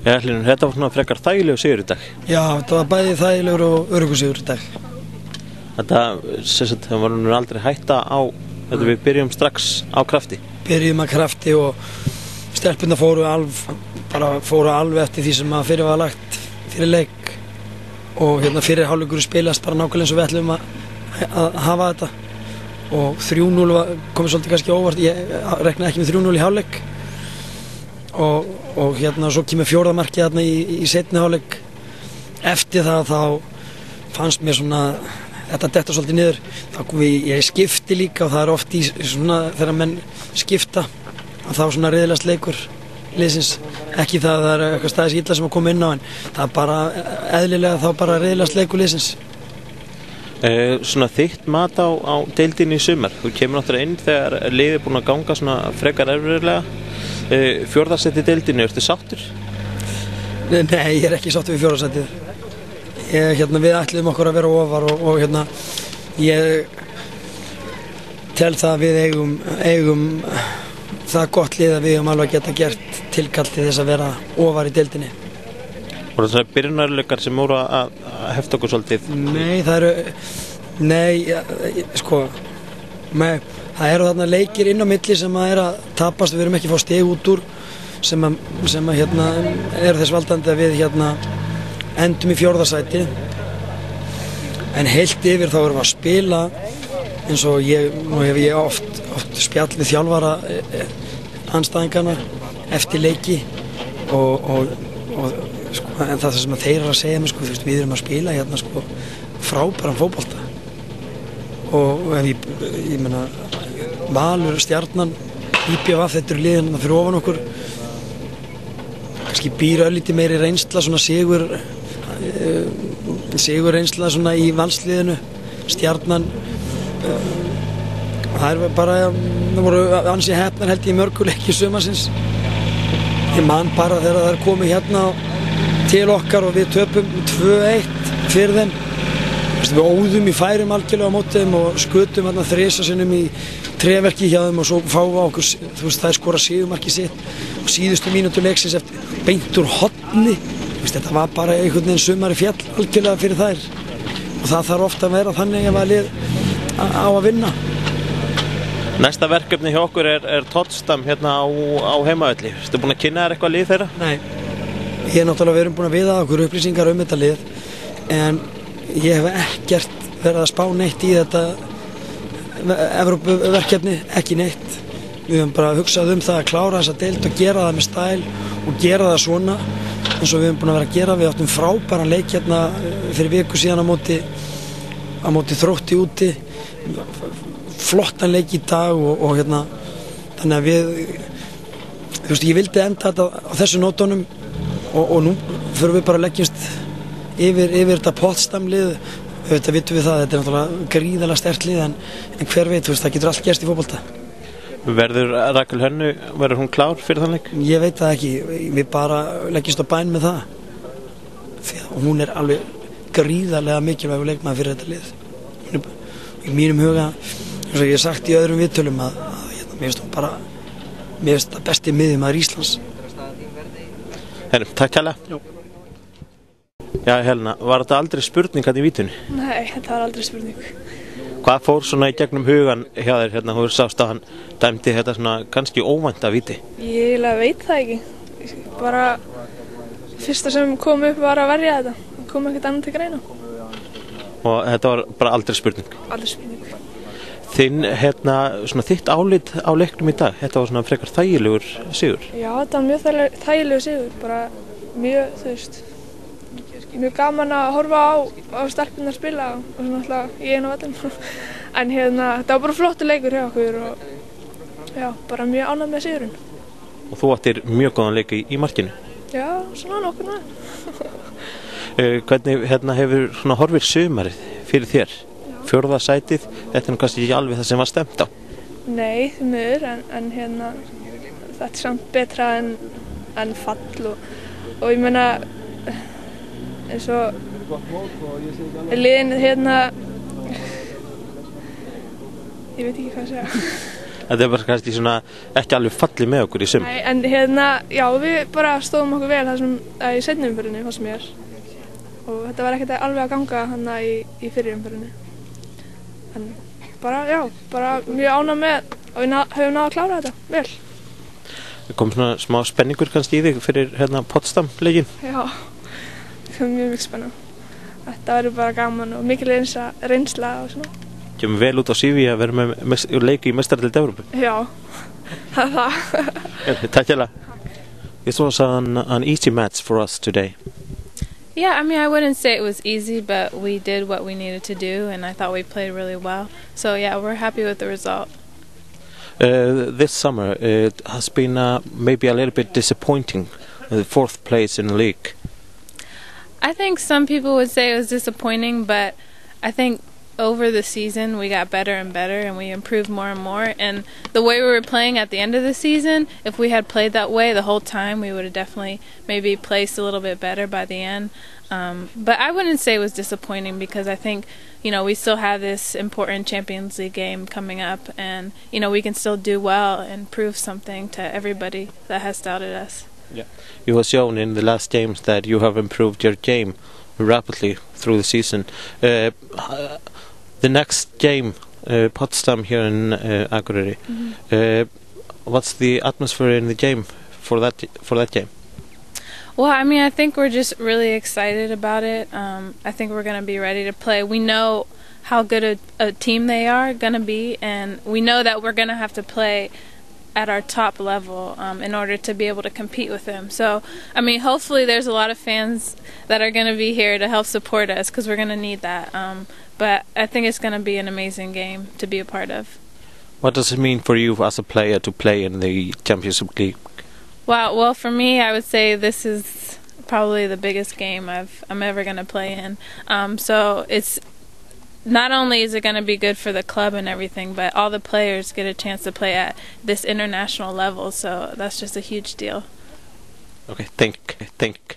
Já, Hlynur, þetta var svona frekar þægilegur sigur í dag. Já, þetta var bæði þægilegur og öruggur sigur í dag. Þetta, það var nú aldrei hætta á, þetta við byrjum strax á krafti. Byrjum að krafti og stelpurnar fóru alveg eftir því sem að fyrir var lagt fyrir leik og fyrir hálfleikur spilast bara nákvæmlega eins og við ætlum að hafa þetta og 3-0 komið svolítið kannski óvart, ég reknaði ekki með 3-0 í hálfleik og svo kemur fjórða markið þarna í seinni hálfleik. Eftir það þá fannst mér svona þetta detta svolítið niður, ég skipti líka og það er oft í svona þegar menn skipta að þá svona riðlast leikur liðsins, ekki það er eitthvað staðis illa sem að koma inn á en það er bara eðlilega þá bara riðlast leikur liðsins. Svona þitt mat á deildinni í sumar, þú kemur náttúrulega inn þegar liðið er búin að ganga svona frekar erfiðlega. Fjórðarsæti í deildinni, ertu sáttur? Nei, ég er ekki sáttur við fjórðarsætið. Við ætluðum okkur að vera ofar og ég tel það að við eigum það gott lið að við höfum alveg geta gert tilkall til þess að vera ofar í deildinni. Voru það byrjunarleikar sem voru að hefta okkur svolítið? Nei, það eru þarna leikir inn á milli sem að tapast, við erum ekki að fá stig út úr sem eru þess valdandi að við endum í fjórðarsæti en heilt yfir þá erum við að spila eins og nú hef ég oft spjall við þjálfara andstæðingarna eftir leiki en það sem þeir eru að segja mér, við erum að spila frábæran fótbolta og ef ég meina Valur, Stjarnan, IPVF, þetta eru liðin fyrir ofan okkur kannski býr örlítið meiri reynsla svona sigur reynsla svona í valsliðinu Stjarnan það voru ansi heppnar held ég mörguleiki sumarsins ég man bara þegar það komið til okkar og við töpum 2-1 fyrir þeim við óðum í færum algjörlega á móti þeim og skutum þrisasinnum í treverki hjá þeim og svo fáum við okkur það skora sigurmarkið sitt og síðustu mínútu leiksins eftir beint úr horni þetta var bara einhvern veginn sumari fjall algjörlega fyrir þær og það þarf ofta að vera þannig ef að lið á að vinna. Næsta verkefni hjá okkur er Tottsdam á heimavelli. Ertu búin að kynna þér eitthvað lið þeirra? Nei, ég náttúrulega verið búin að viða okkur upplýsingar þetta lið en ég hef ekkert verið að spá neitt í þetta Evrópuverkefni, ekki neitt. Við höfum bara hugsað það að klára þessa deild og gera það með stæl og gera það svona eins og við höfum búin að vera að gera. Við áttum frábæran leik fyrir viku síðan á móti Þrótti úti, flottan leik í dag og þannig að ég vildi enda þetta á þessu nótunum og nú fyrir við bara að leggjast yfir þetta Potsdam-lið. Auðvitað vitum við það, þetta er náttúrulega gríðarlega sterkt lið en hver veit, það getur allt gerst í fótbolta. Verður Rakel Hönnu, verður hún klár fyrir þann leik? Ég veit það ekki, við bara leggjast á bæn með það. Því að hún er alveg gríðarlega mikilvægur leikmaður fyrir þetta lið. Í mínum huga, eins og ég hef sagt í öðrum viðtölum að mér finnst það besti miðjumaður Íslands. Takk kærlega. Já, Helena, var þetta aldrei spurning í vítunni? Nei, þetta var aldrei spurning. Hvað fór svona í gegnum hugan hjá þér þú sást að hann dæmdi þetta svona kannski óvænta víti? Ég veit það ekki. Bara fyrsta sem kom upp var að verja þetta. Það kom ekkert annað til greina. Og þetta var bara aldrei spurning? Aldrei spurning. Svona þitt álit á leiknum í dag, þetta var svona frekar þægilegur sigur? Já, þetta var mjög þægilegur sigur. Bara mjög, mjög gaman að horfa á stelpurnar spila og svona alltaf í einu vellum en þetta var bara flottur leikur hjá okkur og já, bara mjög ánægð með sigurinn. Og þú áttir mjög góðan leik í markinu? Já, svona nokkur með. Hvernig hefur svona horfir sumarið fyrir þér? Fjórða sætið, þetta er kannski ekki alveg það sem var stemt á? Nei, því miður, en þetta er samt betra en fall og ég meina eins og liðin ég veit ekki hvað að segja. Þetta bara kannski svona ekki alveg fallið með okkur í sumar. Nei, en já, við bara stóðum okkur vel þessum í seinni umferðinni fannst mér og þetta var ekkert alveg að ganga hana í fyrri umferðinni. En bara, já, bara mjög ánægð með og við höfum náð að klára þetta vel. Það kom svona smá spenningur kannski í þig fyrir Potsdam-leikinn? Já, það var mjög spennan. Þetta verður bara gaman og mikil reynsla og svona. Kemur vel út á CV að vera með leiki í meistaradeild Evrópu? Já, það er það. Takk hérlega. This was an easy match for us today. Yeah, I mean, I wouldn't say it was easy, but we did what we needed to do, and I thought we played really well. So yeah, we're happy with the result. This summer it has been maybe a little bit disappointing, the 4th place in the league. I think some people would say it was disappointing, but I think over the season we got better and better and we improved more and more, and the way we were playing at the end of the season, if we had played that way the whole time, we would have definitely maybe placed a little bit better by the end. But I wouldn't say it was disappointing because I think, you know, we still have this important Champions League game coming up, and, you know, we can still do well and prove something to everybody that has doubted us. Yeah. You have shown in the last games that you have improved your game rapidly through the season. The next game, Potsdam here in Akureyri. What's the atmosphere in the game for that game? Well, I mean, I think we're just really excited about it. I think we're going to be ready to play. We know how good a team they are going to be, and we know that we're going to have to play at our top level in order to be able to compete with them. So, I mean, hopefully there's a lot of fans that are going to be here to help support us because we're going to need that. But I think it's going to be an amazing game to be a part of. What does it mean for you as a player to play in the Championship League? Wow, well, for me, I would say this is probably the biggest game I'm ever going to play in. So it's not only is it going to be good for the club and everything, but all the players get a chance to play at this international level. So that's just a huge deal. Okay, thank you.